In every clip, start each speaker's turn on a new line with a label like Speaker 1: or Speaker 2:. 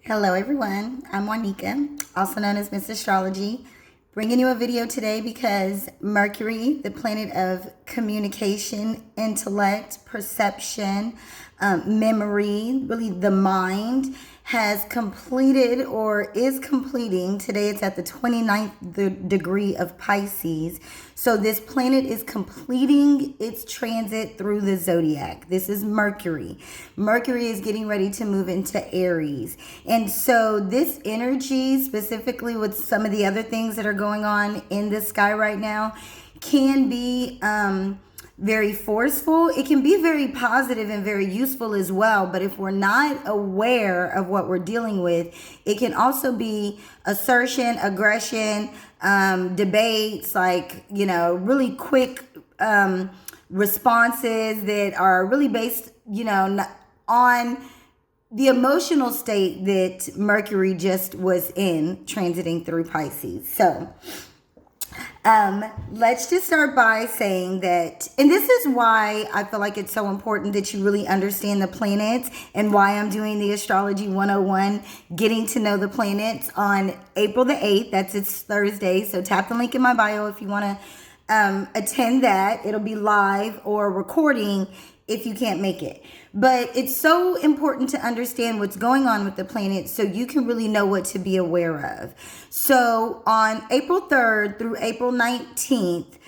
Speaker 1: Hello everyone, I'm Juanica, also known as Miss Astrology, bringing you a video today because Mercury, the planet of communication, intellect, perception, memory, really the mind, has completed or is completing. Today it's at the 29th degree of Pisces. So this planet is completing its transit through the zodiac. This is Mercury. Mercury is getting ready to move into Aries. And so this energy, specifically with some of the other things that are going on in the sky right now, can be very forceful. It can be very positive and very useful as well. But if we're not aware of what we're dealing with, it can also be assertion, aggression, debates, really quick responses that are really based, on the emotional state that Mercury just was in, transiting through Pisces. So let's just start by saying that, and this is why I feel like it's so important that you really understand the planets and why I'm doing the Astrology 101, getting to know the planets on April the 8th. That's it's Thursday. So tap the link in my bio if you want to attend that. It'll be live or recording if you can't make it. But it's so important to understand what's going on with the planet so you can really know what to be aware of. So on April 3rd through April 19th,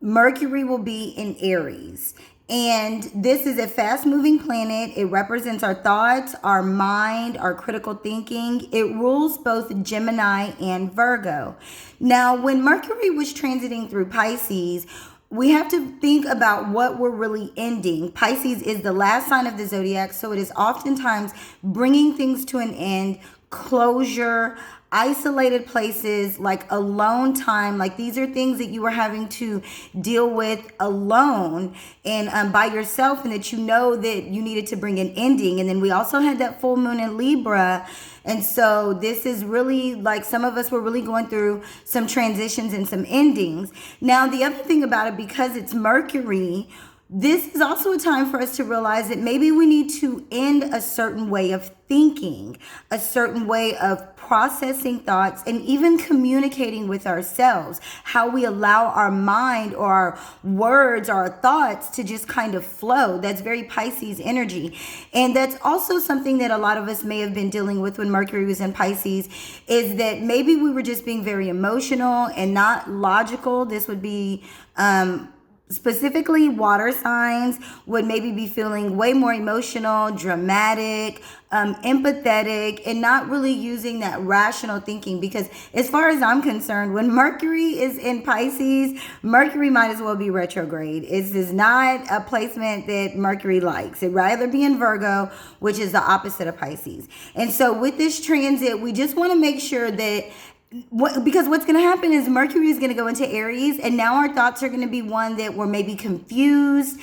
Speaker 1: Mercury will be in Aries. And this is a fast-moving planet. It represents our thoughts, our mind, our critical thinking. It rules both Gemini and Virgo. Now, when Mercury was transiting through Pisces, we have to think about what we're really ending. Pisces is the last sign of the zodiac, so it is oftentimes bringing things to an end, closure, isolated places, like alone time. Like these are things that you are having to deal with alone and by yourself, and that you know that you needed to bring an ending. And then we also had that full moon in Libra. And so this is really like some of us were really going through some transitions and some endings. Now, the other thing about it, because it's Mercury, this is also a time for us to realize that maybe we need to end a certain way of thinking, a certain way of processing thoughts, and even communicating with ourselves, how we allow our mind or our words or our thoughts to just kind of flow. That's very Pisces energy. And that's also something that a lot of us may have been dealing with when Mercury was in Pisces, is that maybe we were just being very emotional and not logical. This would be specifically water signs would maybe be feeling way more emotional, dramatic, empathetic, and not really using that rational thinking. Because as far as I'm concerned, when Mercury is in Pisces, Mercury might as well be retrograde. It is not a placement that Mercury likes. It'd rather be in Virgo, which is the opposite of Pisces. And so with this transit, we just want to make sure that because what's going to happen is Mercury is going to go into Aries, and now our thoughts are going to be one that were maybe confused,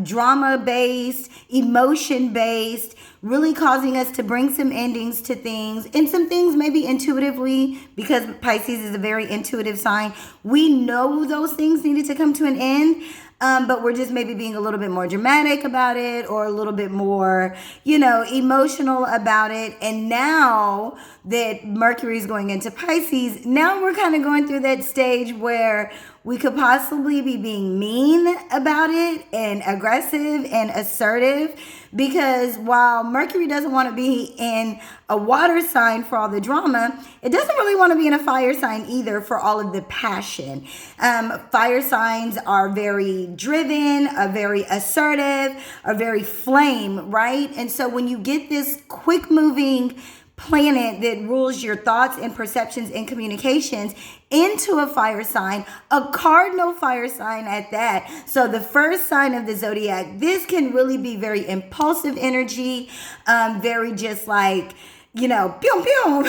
Speaker 1: drama-based, emotion-based, really causing us to bring some endings to things, and some things maybe intuitively, because Pisces is a very intuitive sign. We know those things needed to come to an end. But we're just maybe being a little bit more dramatic about it, or a little bit more, emotional about it. And now that Mercury is going into Pisces, now we're kind of going through that stage where we could possibly be being mean about it and aggressive and assertive, because while Mercury doesn't want to be in a water sign for all the drama, it doesn't really want to be in a fire sign either for all of the passion. Fire signs are very driven, are very assertive, are very flame, right? And so when you get this quick moving planet that rules your thoughts and perceptions and communications into a fire sign, a cardinal fire sign at that. So the first sign of the zodiac, this can really be very impulsive energy, very just like, pew, pew,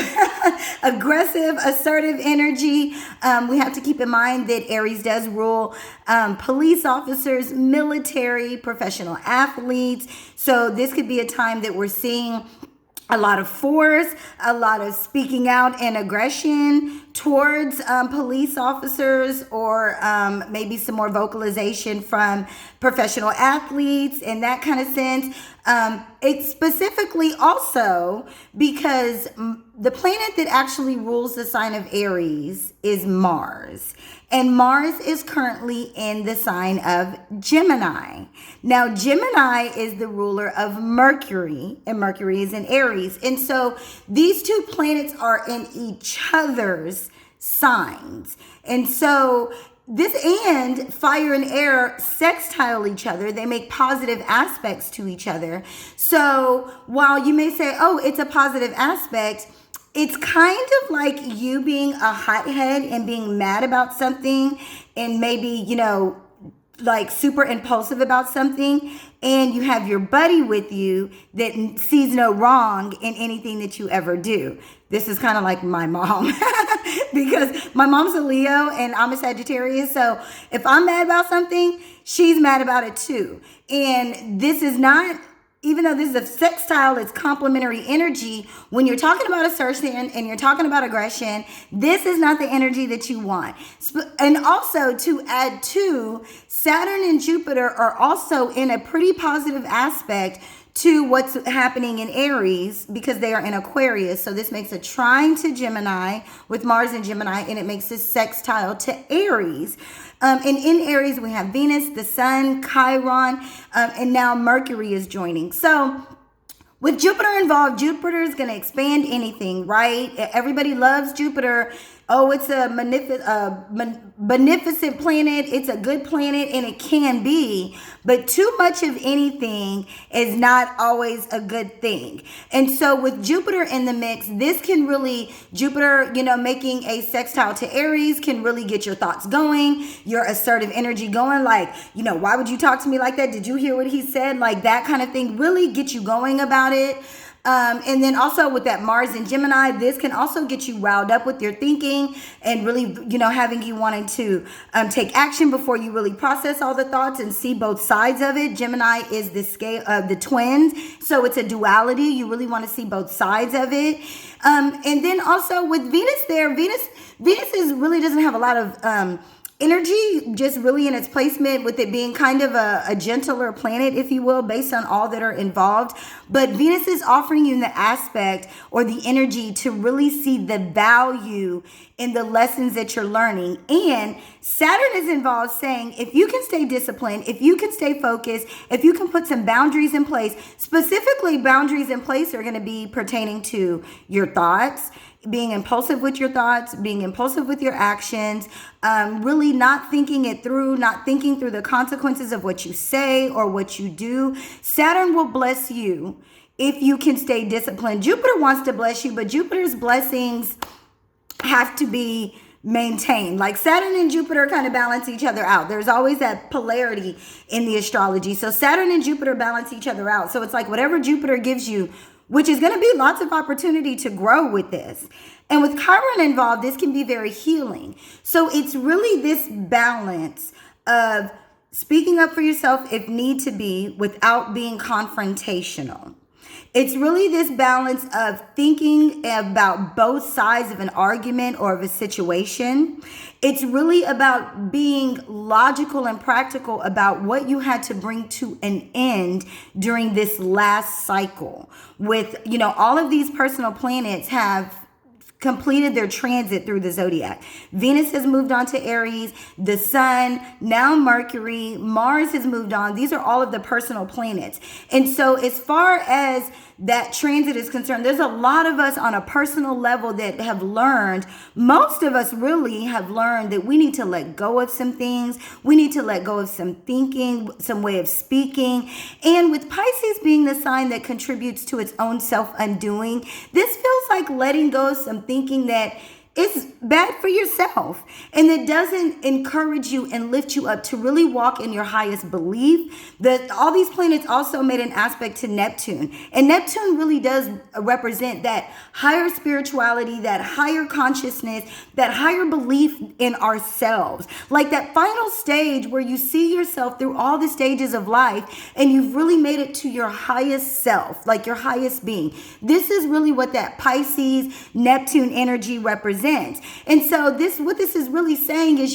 Speaker 1: aggressive, assertive energy. We have to keep in mind that Aries does rule police officers, military, professional athletes. So this could be a time that we're seeing a lot of force, a lot of speaking out and aggression towards police officers, or maybe some more vocalization from professional athletes in that kind of sense. It's specifically also because the planet that actually rules the sign of Aries is Mars. And Mars is currently in the sign of Gemini. Now, Gemini is the ruler of Mercury, and Mercury is in Aries. And so these two planets are in each other's signs. And so this and fire and air sextile each other. They make positive aspects to each other. So while you may say, oh, it's a positive aspect, it's kind of like you being a hothead and being mad about something, and maybe, you know, like super impulsive about something, and you have your buddy with you that sees no wrong in anything that you ever do. This is kind of like my mom because my mom's a Leo and I'm a Sagittarius. So if I'm mad about something, she's mad about it too. And this is not, even though this is a sextile, it's complementary energy. When you're talking about assertion and you're talking about aggression, this is not the energy that you want. And also, to add to, Saturn and Jupiter are also in a pretty positive aspect to what's happening in Aries, because they are in Aquarius. So this makes a trine to Gemini with Mars and Gemini, and it makes a sextile to Aries. And in Aries, we have Venus, the Sun, Chiron, and now Mercury is joining. So with Jupiter involved, Jupiter is going to expand anything, right? Everybody loves Jupiter. Oh, it's a beneficent planet. It's a good planet, and it can be. But too much of anything is not always a good thing. And so with Jupiter in the mix, this can really, Jupiter, you know, making a sextile to Aries can really get your thoughts going, your assertive energy going. Like, you know, why would you talk to me like that? Did you hear what he said? Like that kind of thing really get you going about it. And then also with that Mars and Gemini, this can also get you riled up with your thinking and really, you know, having you wanting to take action before you really process all the thoughts and see both sides of it. Gemini is the scale of the twins, so it's a duality. You really want to see both sides of it. And then also with Venus there, Venus is really doesn't have a lot of energy, just really in its placement, with it being kind of a gentler planet, if you will, based on all that are involved. But Venus is offering you the aspect or the energy to really see the value in the lessons that you're learning. And Saturn is involved, saying if you can stay disciplined, if you can stay focused, if you can put some boundaries in place, specifically boundaries in place are going to be pertaining to your thoughts, being impulsive with your thoughts, being impulsive with your actions, really not thinking it through, not thinking through the consequences of what you say or what you do. Saturn will bless you if you can stay disciplined. Jupiter wants to bless you, but Jupiter's blessings have to be maintained. Like Saturn and Jupiter kind of balance each other out. There's always that polarity in the astrology. So Saturn and Jupiter balance each other out. So it's like whatever Jupiter gives you, which is going to be lots of opportunity to grow with this. And with Chiron involved, this can be very healing. So it's really this balance of speaking up for yourself if need to be without being confrontational. It's really this balance of thinking about both sides of an argument or of a situation. It's really about being logical and practical about what you had to bring to an end during this last cycle. With, you know, all of these personal planets have completed their transit through the zodiac. Venus has moved on to Aries, the Sun, now Mercury, Mars has moved on. These are all of the personal planets. And so as far as that transit is concerned, there's a lot of us on a personal level that have learned, most of us really have learned that we need to let go of some things. We need to let go of some thinking, some way of speaking. And with Pisces being the sign that contributes to its own self-undoing, this feels like letting go of some thinking that it's bad for yourself. And it doesn't encourage you and lift you up to really walk in your highest belief. That all these planets also made an aspect to Neptune. And Neptune really does represent that higher spirituality, that higher consciousness, that higher belief in ourselves. Like that final stage where you see yourself through all the stages of life and you've really made it to your highest self, like your highest being. This is really what that Pisces Neptune energy represents. And so what this is really saying is,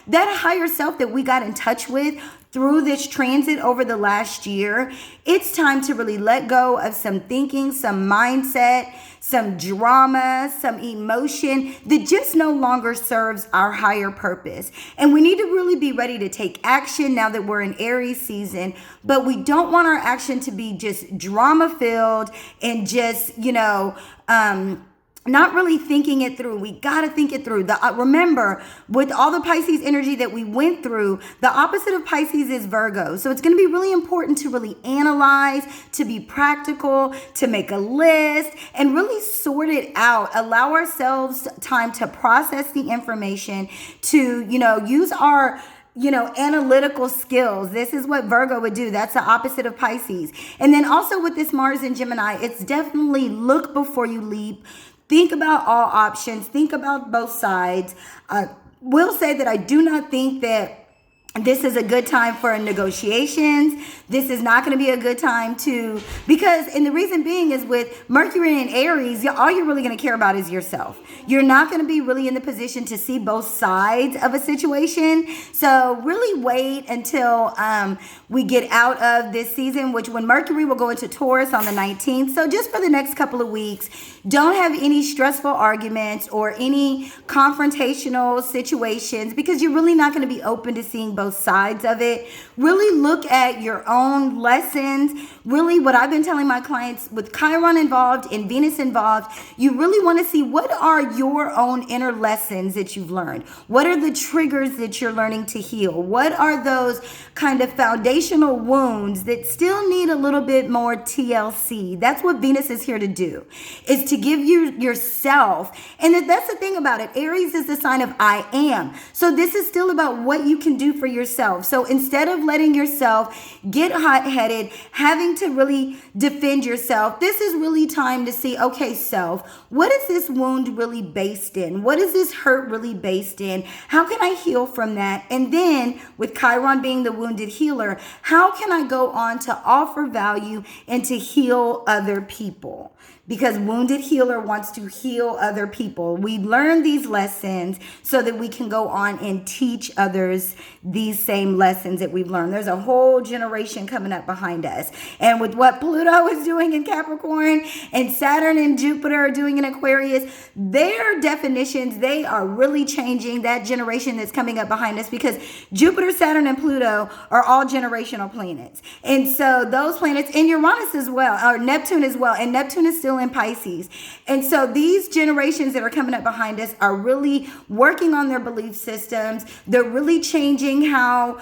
Speaker 1: that higher self that we got in touch with through this transit over the last year, it's time to really let go of some thinking, some mindset, some drama, some emotion that just no longer serves our higher purpose. And we need to really be ready to take action now that we're in Aries season, but we don't want our action to be just drama filled and just, not really thinking it through. We got to think it through. Remember, with all the Pisces energy that we went through, the opposite of Pisces is Virgo. So it's going to be really important to really analyze, to be practical, to make a list, and really sort it out. Allow ourselves time to process the information, to, use our analytical skills. This is what Virgo would do. That's the opposite of Pisces. And then also with this Mars in Gemini, it's definitely look before you leap. Think about all options. Think about both sides. I will say that I do not think that this is a good time for negotiations. This is not going to be a good time and the reason being is with Mercury and Aries, all you're really going to care about is yourself. You're not going to be really in the position to see both sides of a situation. So really wait until we get out of this season, when Mercury will go into Taurus on the 19th. So just for the next couple of weeks, don't have any stressful arguments or any confrontational situations, because you're really not going to be open to seeing both sides of it. Really look at your own lessons. Really, what I've been telling my clients, with Chiron involved and Venus involved, you really want to see what are your own inner lessons that you've learned. What are the triggers that you're learning to heal? What are those kind of foundational wounds that still need a little bit more TLC? That's what Venus is here to do, is to give you yourself. And that's the thing about it. Aries is the sign of I am. So this is still about what you can do for yourself. So instead of letting yourself get hot-headed, having to really defend yourself, this is really time to see, okay, self, what is this wound really based in? What is this hurt really based in? How can I heal from that? And then with Chiron being the wounded healer, how can I go on to offer value and to heal other people? Because wounded healer wants to heal other people. We learn these lessons so that we can go on and teach others these same lessons that we've learned. There's a whole generation coming up behind us. And with what Pluto is doing in Capricorn and Saturn and Jupiter are doing in Aquarius, their definitions, they are really changing that generation that's coming up behind us, because Jupiter, Saturn, and Pluto are all generational planets. And so those planets, and Uranus as well, or Neptune as well, and Neptune is still in Pisces. And so these generations that are coming up behind us are really working on their belief systems. They're really changing how,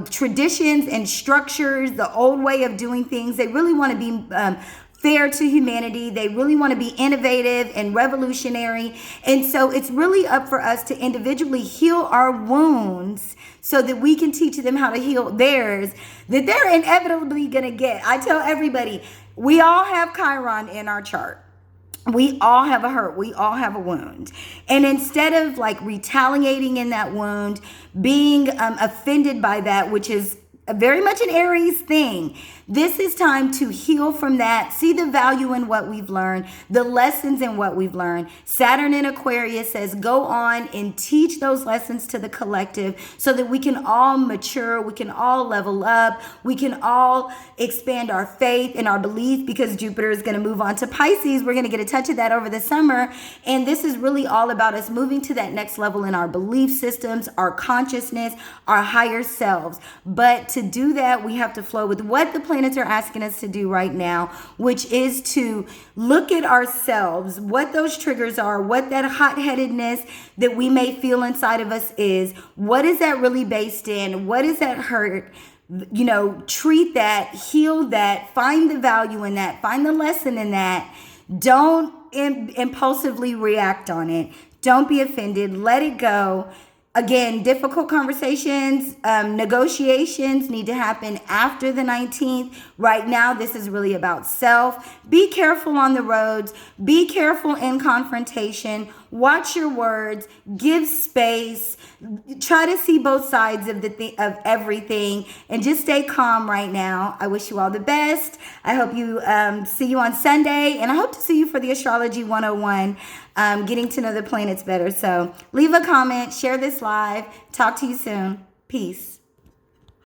Speaker 1: traditions and structures, the old way of doing things. They really want to be fair to humanity. They really want to be innovative and revolutionary. And so it's really up for us to individually heal our wounds so that we can teach them how to heal theirs, that they're inevitably going to get. I tell everybody, we all have Chiron in our chart. We all have a hurt. We all have a wound. And instead of retaliating in that wound, being offended by that, which is very much an Aries thing, this is time to heal from that, see the value in what we've learned, the lessons in what we've learned. Saturn in Aquarius says go on and teach those lessons to the collective so that we can all mature, we can all level up, we can all expand our faith and our belief, because Jupiter is going to move on to Pisces. We're going to get a touch of that over the summer. And this is really all about us moving to that next level in our belief systems, our consciousness, our higher selves. But to do that, we have to flow with what the planets are asking us to do right now, which is to look at ourselves, what those triggers are, what that hot-headedness that we may feel inside of us is. What is that really based in? What is that hurt? Treat that, heal that, find the value in that, find the lesson in that. Don't impulsively react on it. Don't be offended. Let it go. Again, difficult conversations, negotiations need to happen after the 19th. Right now, this is really about self. Be careful on the roads. Be careful in confrontation. Watch your words. Give space. Try to see both sides of of everything, and just stay calm right now. I wish you all the best. I hope you see you on Sunday, and I hope to see you for the Astrology 101, getting to know the planets better. So leave a comment, share this live. Talk to you soon. Peace.